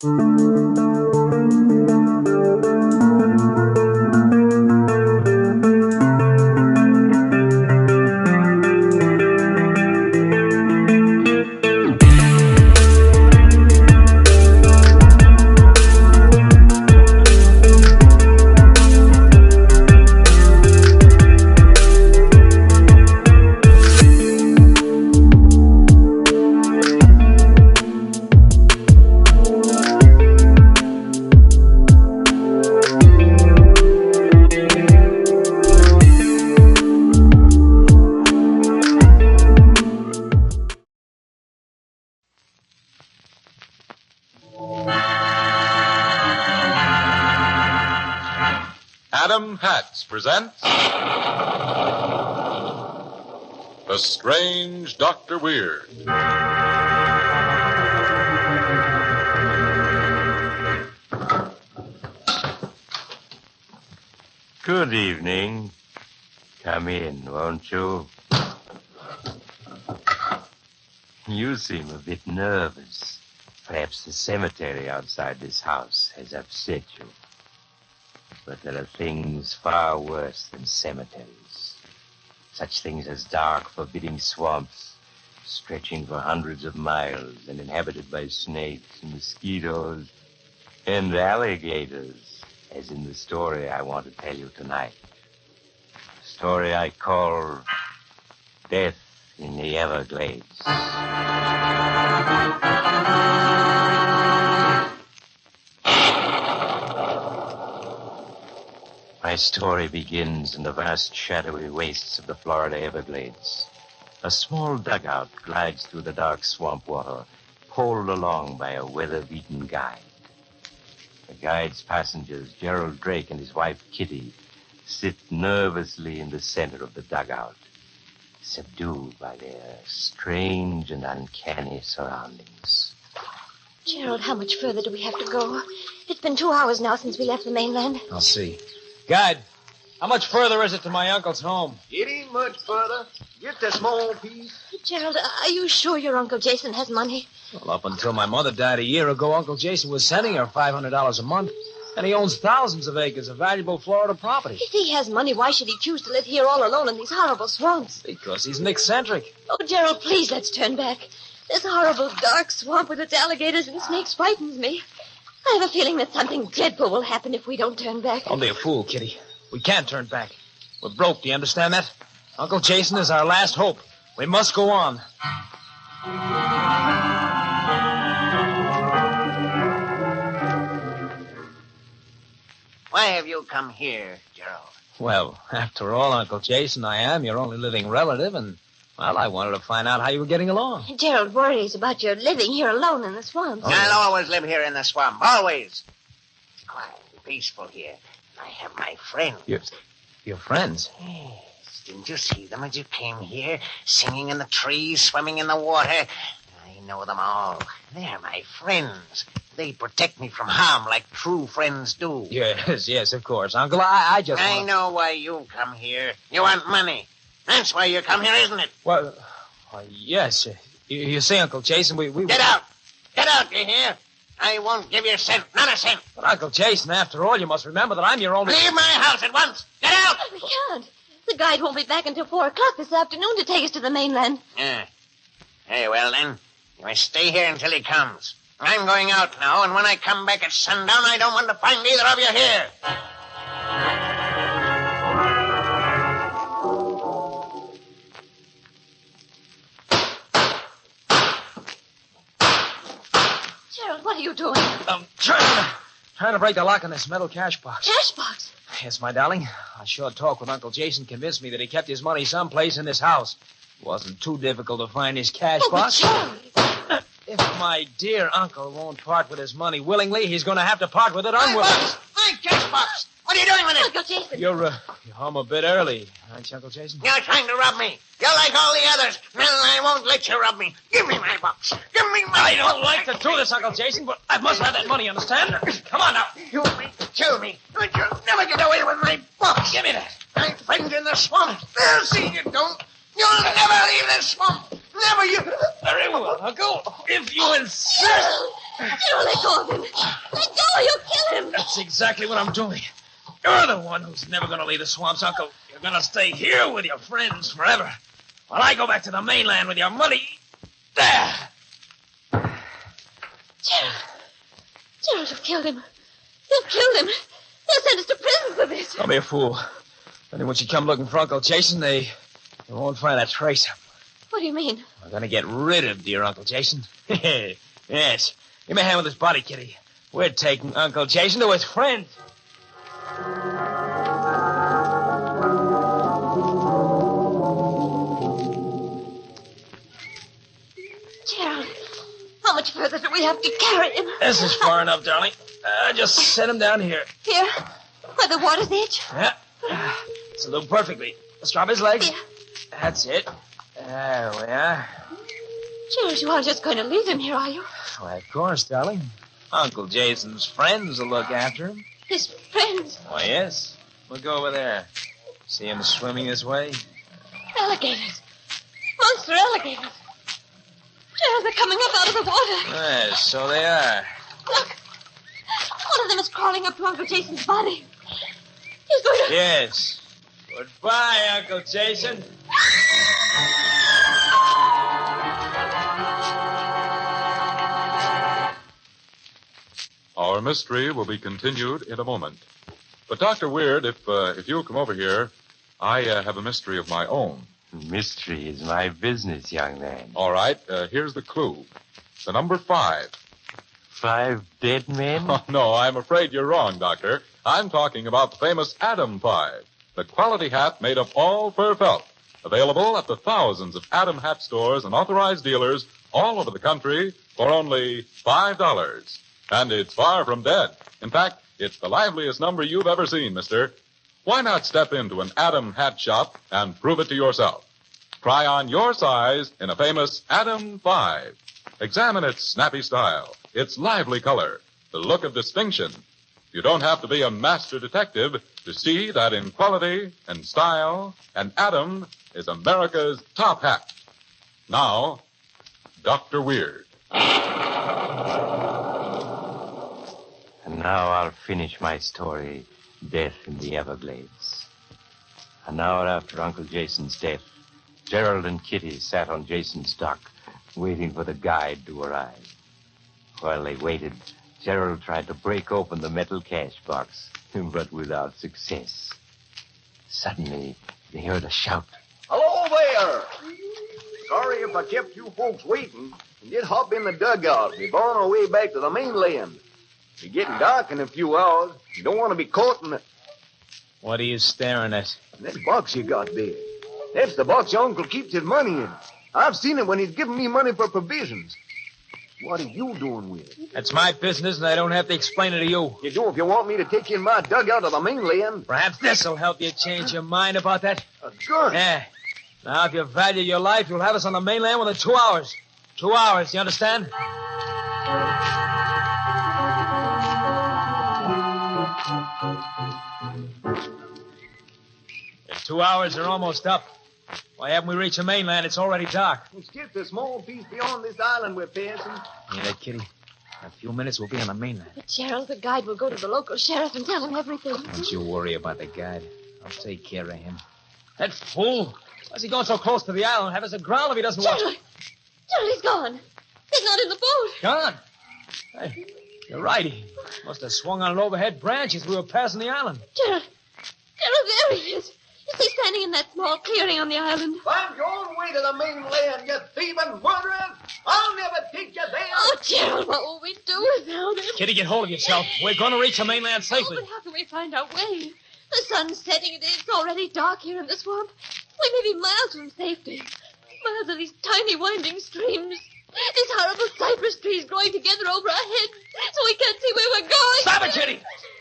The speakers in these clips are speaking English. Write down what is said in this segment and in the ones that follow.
Adam Hats presents The Strange Dr. Weird. Good evening. Come in, won't you? You seem a bit nervous. Perhaps the cemetery outside this house has upset you. But there are things far worse than cemeteries. Such things as dark, forbidding swamps, stretching for hundreds of miles and inhabited by snakes and mosquitoes and alligators, as in the story I want to tell you tonight. A story I call Death in the Everglades. My story begins in the vast shadowy wastes of the Florida Everglades. A small dugout glides through the dark swamp water, poled along by a weather-beaten guide. The guide's passengers, Gerald Drake and his wife Kitty, sit nervously in the center of the dugout, subdued by their strange and uncanny surroundings. Gerald, how much further do we have to go? It's been 2 hours now since we left the mainland. I'll see. Guide, how much further is it to my uncle's home? It ain't much further. Just a small piece. Gerald, are you sure your Uncle Jason has money? Well, up until my mother died a year ago, Uncle Jason was sending her $500 a month. And he owns thousands of acres of valuable Florida property. If he has money, why should he choose to live here all alone in these horrible swamps? Because he's an eccentric. Oh, Gerald, please, let's turn back. This horrible dark swamp with its alligators and snakes frightens me. I have a feeling that something dreadful will happen if we don't turn back. Don't be a fool, Kitty. We can't turn back. We're broke, do you understand that? Uncle Jason is our last hope. We must go on. Why have you come here, Gerald? Well, after all, Uncle Jason, I am your only living relative, and, well, I wanted to find out how you were getting along. Gerald worries about your living here alone in the swamps. I'll always live here in the swamp. Always. It's quiet and peaceful here. I have my friends. Your friends? Yes. Didn't you see them as you came here? Singing in the trees, swimming in the water. I know them all. They're my friends. They protect me from harm like true friends do. Yes, of course. Uncle, I know why you come here. You want money. That's why you come here, isn't it? Well, yes. You see, Uncle Jason, we... Get out! Get out, you hear? I won't give you a cent, not a cent. But, Uncle Jason, after all, you must remember that I'm your only... Leave my house at once! Get out! We can't. The guide won't be back until 4 o'clock this afternoon to take us to the mainland. Very well, then. You must stay here until he comes. I'm going out now, and when I come back at sundown, I don't want to find either of you here. Gerald, what are you doing? I'm trying to break the lock on this metal cash box. Cash box? Yes, my darling. A short talk with Uncle Jason convinced me that he kept his money someplace in this house. It wasn't too difficult to find his cash box. Gerald. If my dear uncle won't part with his money willingly, he's going to have to part with it unwillingly. My cash box! What are you doing with it? Uncle Jason. You're home a bit early, aren't you, Uncle Jason? You're trying to rob me. You're like all the others. No, I won't let you rob me. Give me my box. Give me my I don't like to do this, Uncle Jason, but I must have that money, understand? Come on now. You may kill me, but you'll never get away with my box. Give me that. My friends in the swamp. They'll see you don't. You'll never leave this swamp. Never you. Very well, Uncle. If you insist. Gerald, let go of him. Let go or you'll kill him. That's exactly what I'm doing. You're the one who's never going to leave the swamps, Uncle. You're going to stay here with your friends forever. While I go back to the mainland with your money. There. Gerald, you've killed him. You've killed him. They'll send us to prison for this. Don't be a fool. Anyone should come looking for Uncle Jason, they won't find a trace of him. What do you mean? We're going to get rid of dear Uncle Jason. Yes. Give me a hand with his body, Kitty. We're taking Uncle Jason to his friends. Gerald, how much further do we have to carry him? This is far enough, darling. Just set him down here. Here? Where the water's edge? Yeah. This'll do perfectly. Let's drop his legs. Yeah. That's it. There we are. Gerald, you aren't just going to leave him here, are you? Why, of course, darling. Uncle Jason's friends will look after him. His friends? Why, yes. Look over there. See him swimming this way? Alligators. Monster alligators. Gerald, they're coming up out of the water. Yes, so they are. Look. One of them is crawling up to Uncle Jason's body. He's going to... Yes. Goodbye, Uncle Jason. Our mystery will be continued in a moment. But, Dr. Weird, if you'll come over here, I have a mystery of my own. Mystery is my business, young man. All right, here's the clue. The number 5. 5 dead men? Oh, no, I'm afraid you're wrong, Doctor. I'm talking about the famous Adam 5, the quality hat made of all fur felt. Available at the thousands of Adam hat stores and authorized dealers all over the country for only $5. And it's far from dead. In fact, it's the liveliest number you've ever seen, mister. Why not step into an Adam hat shop and prove it to yourself? Try on your size in a famous Adam 5. Examine its snappy style, its lively color, the look of distinction. You don't have to be a master detective to see that in quality and style, an Adam is America's top hat. Now, Dr. Weird. And now I'll finish my story, Death in the Everglades. An hour after Uncle Jason's death, Gerald and Kitty sat on Jason's dock, waiting for the guide to arrive. While they waited, Gerald tried to break open the metal cash box, but without success. Suddenly, they heard a shout. Hello there! Sorry if I kept you folks waiting. Just hop in the dugout. We're on our way back to the mainland. It's getting dark in a few hours. You don't want to be caught in the... What are you staring at? That box you got there. That's the box your uncle keeps his money in. I've seen it when he's giving me money for provisions. What are you doing with it? That's my business, and I don't have to explain it to you. You do if you want me to take you in my dugout to the mainland. Perhaps this'll help you change your mind about that. A gun? Yeah. Now, if you value your life, you'll have us on the mainland within 2 hours. 2 hours, you understand? The 2 hours are almost up. Why haven't we reached the mainland? It's already dark. It's just a small piece beyond this island we're passing. Hear that, Kitty? In a few minutes, we'll be on the mainland. But Gerald, the guide will go to the local sheriff and tell him everything. Don't you worry about the guide. I'll take care of him. That fool! Why's he going so close to the island? Have us aground if he doesn't watch. Gerald! Gerald, he's gone. He's not in the boat. Gone? Hey, you're right. He must have swung on an overhead branch as we were passing the island. Gerald! Gerald, there he is. Is he standing in that small clearing on the island? Find your own way to the mainland, you thieving murderers! I'll never take you there! Oh, Gerald, what will we do without him? Kitty, get hold of yourself. We're going to reach the mainland safely. Oh, but how can we find our way? The sun's setting. It's already dark here in the swamp. We may be miles from safety. Miles of these tiny winding streams. These horrible cypress trees growing together over our heads, so we can't see where we're going. Stop it, Kitty!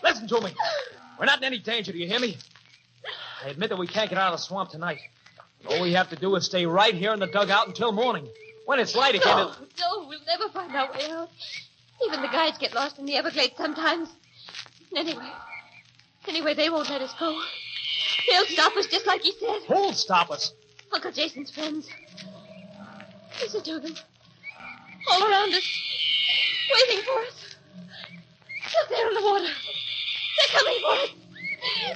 Listen to me. We're not in any danger, do you hear me? I admit that we can't get out of the swamp tonight. All we have to do is stay right here in the dugout until morning. When it's light again... No, we'll never find our way out. Even the guides get lost in the Everglades sometimes. Anyway, they won't let us go. They'll stop us just like he said. Who'll stop us? Uncle Jason's friends. Listen to them. All around us. waiting for us. Look there in the water. They're coming for us.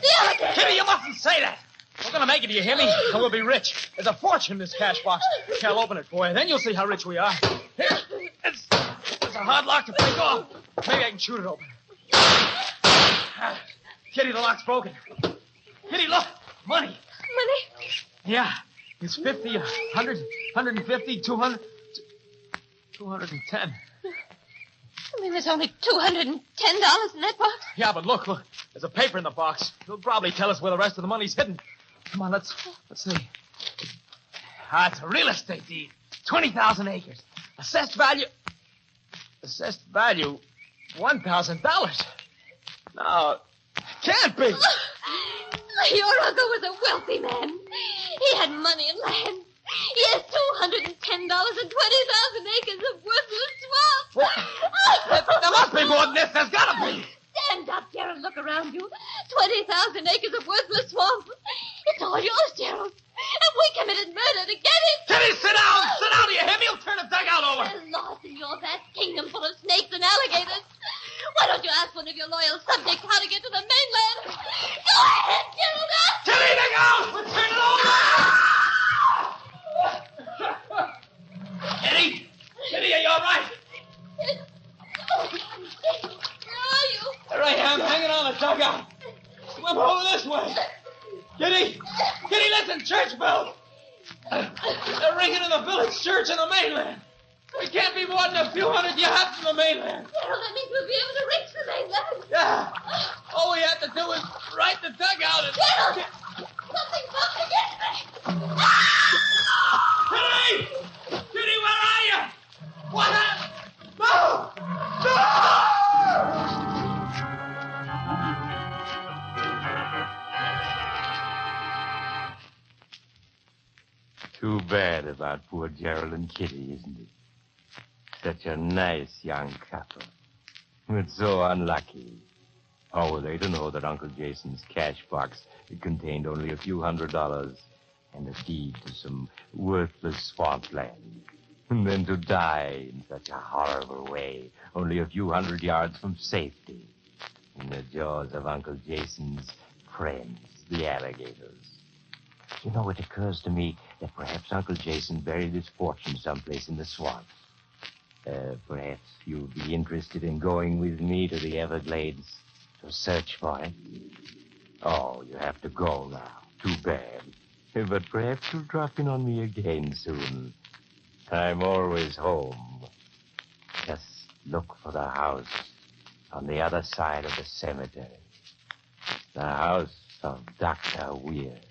The alligators. Kitty, you mustn't say that. We're going to make it, do you hear me? And we'll be rich. There's a fortune in this cash box. Here, I'll open it for you. Then you'll see how rich we are. Here, it's a hard lock to break off. Maybe I can shoot it open. Kitty, the lock's broken. Kitty, look. Money. Money? Yeah. It's 50, 100, 150, 200, 210. I mean, there's only $210 in that box. Yeah, but look. There's a paper in the box. It'll probably tell us where the rest of the money's hidden. Come on, let's see. It's a real estate deed. 20,000 acres. Assessed value, $1,000. No, can't be. Your uncle was a wealthy man. He had money and land. He has $210 and 20,000 acres of worthless swamp. What? There must be more than this. There's got to be. Stand up, Gerald. Look around you. 20,000 acres of worthless swamp. It's all yours, Gerald. And we committed murder to get it. Kitty, sit down. Sit down, do you hear me? You'll turn the dugout over. We're lost in your vast kingdom full of snakes and alligators. Why don't you ask one of your loyal subjects how to get to the mainland? Go ahead, Gerald. Kitty, look out. We'll turn it over. Kitty, are you all right? Where are you? There I am, hanging on the dugout. Swim over this way. Kitty, listen, church bells. They're ringing in the village church on the mainland. We can't be more than a few hundred yards from the mainland. Gerald, that means we'll be able to reach the mainland. Yeah. All we have to do is right the dugout and... Gerald! Something's bumped against me! Kitty! Kitty, where are you? What happened? No! Too bad about poor Gerald and Kitty, isn't it? Such a nice young couple. But so unlucky. How were they to know that Uncle Jason's cash box contained only a few $100s and a deed to some worthless swampland? And then to die in such a horrible way, only a few 100 yards from safety, in the jaws of Uncle Jason's friends, the alligators. You know, it occurs to me that perhaps Uncle Jason buried his fortune someplace in the swamp. Perhaps you'd be interested in going with me to the Everglades to search for it. Oh, you have to go now. Too bad. But perhaps you'll drop in on me again soon. I'm always home. Just look for the house on the other side of the cemetery. The house of Dr. Weird.